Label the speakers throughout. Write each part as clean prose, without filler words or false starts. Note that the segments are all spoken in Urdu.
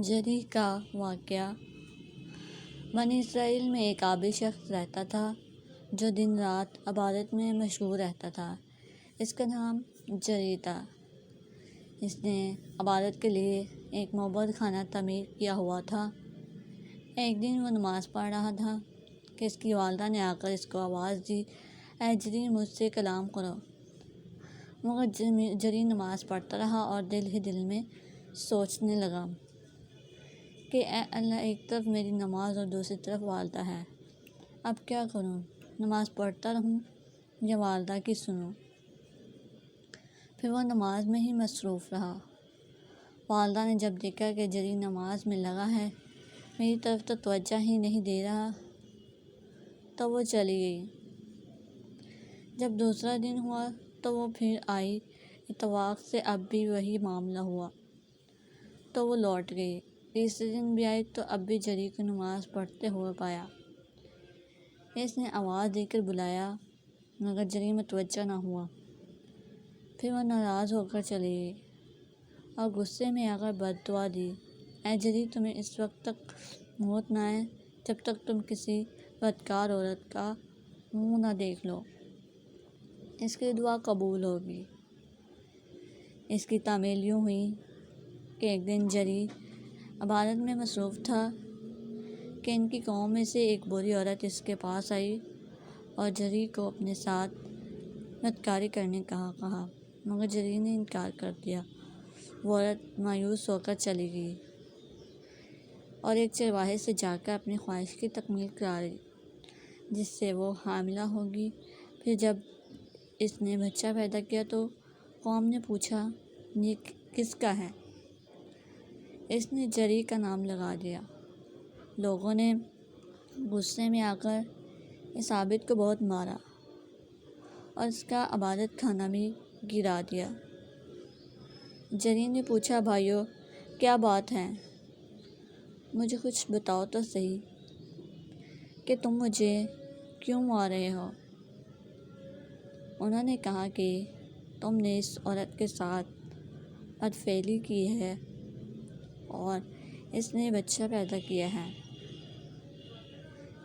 Speaker 1: جری کا واقعہ۔ بنی اسرائیل میں ایک عابد شخص رہتا تھا جو دن رات عبادت میں مشغول رہتا تھا۔ اس کا نام جری تھا۔ اس نے عبادت کے لیے ایک معبود خانہ تعمیر کیا ہوا تھا۔ ایک دن وہ نماز پڑھ رہا تھا کہ اس کی والدہ نے آ کر اس کو آواز دی، اے جری، مجھ سے کلام کرو۔ مگر جری نماز پڑھتا رہا اور دل ہی دل میں سوچنے لگا کہ اے اللہ، ایک طرف میری نماز اور دوسری طرف والدہ ہے، اب کیا کروں؟ نماز پڑھتا رہوں یا والدہ کی سنوں؟ پھر وہ نماز میں ہی مصروف رہا۔ والدہ نے جب دیکھا کہ جری نماز میں لگا ہے، میری طرف تو توجہ ہی نہیں دے رہا، تو وہ چلی گئی۔ جب دوسرا دن ہوا تو وہ پھر آئی۔ اتفاق سے اب بھی وہی معاملہ ہوا تو وہ لوٹ گئی۔ تیسرے دن بھی آئی تو اب بھی جری کو نماز پڑھتے ہوئے پایا۔ اس نے آواز دے کر بلایا مگر جری متوجہ نہ ہوا۔ پھر وہ ناراض ہو کر چلی گئی اور غصے میں آ کر بد دعا دی، اے جری، تمہیں اس وقت تک موت نہ آئے جب تک تم کسی بدکار عورت کا منہ نہ دیکھ لو، اس کی دعا قبول ہوگی۔ اس کی تعمیل یوں ہوئی کہ ایک دن جری عبادت میں مصروف تھا کہ ان کی قوم میں سے ایک بری عورت اس کے پاس آئی اور جری کو اپنے ساتھ بدکاری کرنے کا کہا، مگر جری نے انکار کر دیا۔ وہ عورت مایوس ہو کر چلی گئی اور ایک چرواہے سے جا کر اپنی خواہش کی تکمیل کرائی جس سے وہ حاملہ ہوگی۔ پھر جب اس نے بچہ پیدا کیا تو قوم نے پوچھا، یہ کس کا ہے؟ اس نے جری کا نام لگا دیا۔ لوگوں نے غصے میں آ کر اس عابد کو بہت مارا اور اس کا عبادت خانہ بھی گرا دیا۔ جری نے پوچھا، بھائیو، کیا بات ہے؟ مجھے کچھ بتاؤ تو صحیح کہ تم مجھے کیوں مار رہے ہو؟ انہوں نے کہا کہ تم نے اس عورت کے ساتھ بدفعلی کی ہے اور اس نے بچہ پیدا کیا ہے۔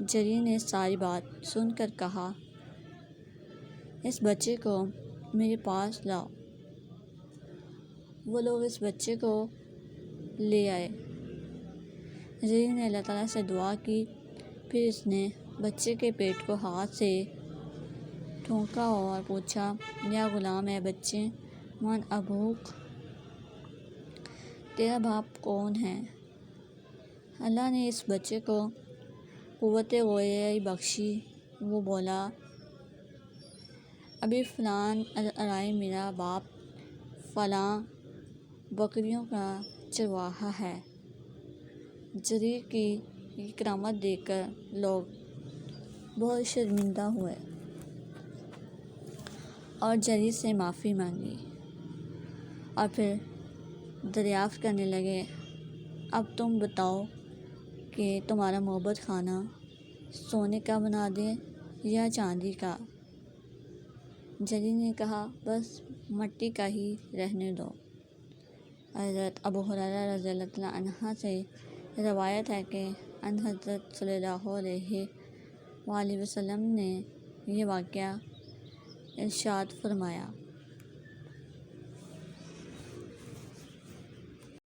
Speaker 1: جری نے ساری بات سن کر کہا، اس بچے کو میرے پاس لاؤ۔ وہ لوگ اس بچے کو لے آئے۔ جری نے اللہ تعالیٰ سے دعا کی، پھر اس نے بچے کے پیٹ کو ہاتھ سے ٹھونکا اور پوچھا، یا غلام، اے بچے، من ابوک، تیرا باپ کون ہے؟ اللہ نے اس بچے کو قوت گویائی بخشی۔ وہ بولا، ابھی فلاں ارائے میرا باپ فلاں بکریوں کا چرواہا ہے۔ جری کی یہ کرامت دیکھ کر لوگ بہت شرمندہ ہوئے اور جری سے معافی مانگی اور پھر دریافت کرنے لگے، اب تم بتاؤ کہ تمہارا معبود خانہ سونے کا بنا دیں یا چاندی کا؟ جری نے کہا، بس مٹی کا ہی رہنے دو۔ حضرت ابو ہریرہ رضی اللہ تعالیٰ عنہ سے روایت ہے کہ ان حضرت صلی اللہ علیہ وآلہ وسلم نے یہ واقعہ ارشاد فرمایا۔